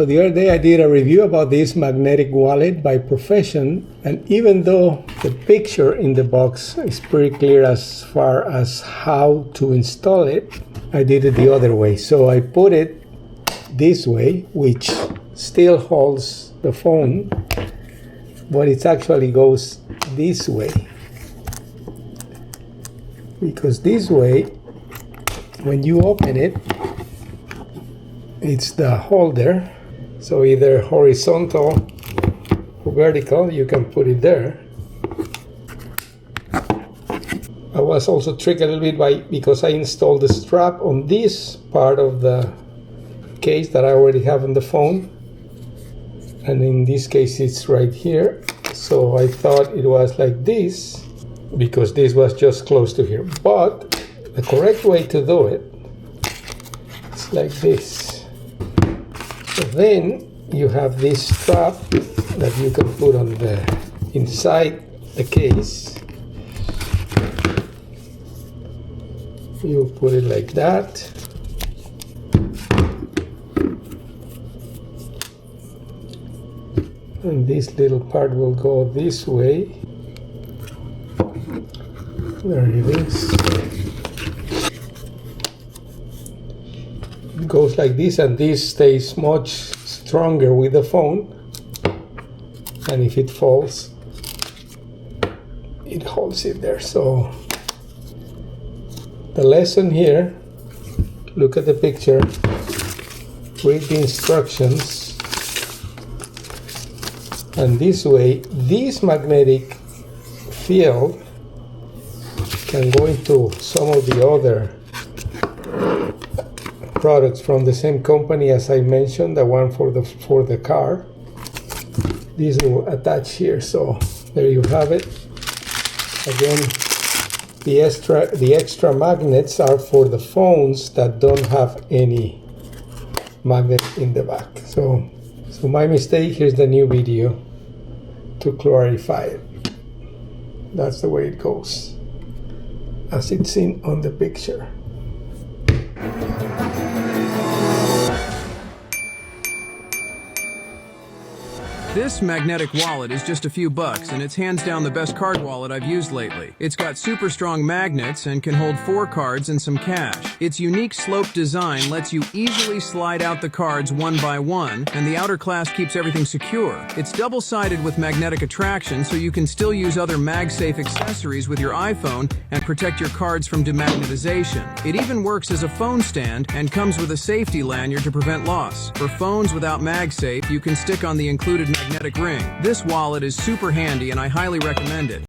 So the other day I did a review about this magnetic wallet by PROfezzion, and even though the picture in the box is pretty clear as far as how to install it, I did it the other way. So I put it this way, which still holds the phone, but it actually goes this way. Because this way, when you open it, it's the holder. So either horizontal or vertical, you can put it there. I was also tricked a little bit because I installed the strap on this part of the case that I already have on the phone. And in this case, it's right here. So I thought it was like this, because this was just close to here. But the correct way to do it is like this. So then you have this strap that you can put on the inside the case. You put it like that. And this little part will go this way. There it is. It goes like this, and this stays much stronger with the phone. And if it falls, it holds it there. So the lesson here, look at the picture, read the instructions, and this way, this magnetic field can go into some of the other products from the same company as I mentioned, the one for the car. This will attach here, so there you have it. Again, the extra magnets are for the phones that don't have any magnet in the back. So my mistake. Here's the new video to clarify it. That's the way it goes, as it's seen on the picture. This magnetic wallet is just a few bucks, and it's hands down the best card wallet I've used lately. It's got super strong magnets and can hold 4 cards and some cash. Its unique sloped design lets you easily slide out the cards one by one, and the outer clasp keeps everything secure. It's double-sided with magnetic attraction, so you can still use other MagSafe accessories with your iPhone and protect your cards from demagnetization. It even works as a phone stand and comes with a safety lanyard to prevent loss. For phones without MagSafe, you can stick on the included magnetic ring. This wallet is super handy, and I highly recommend it.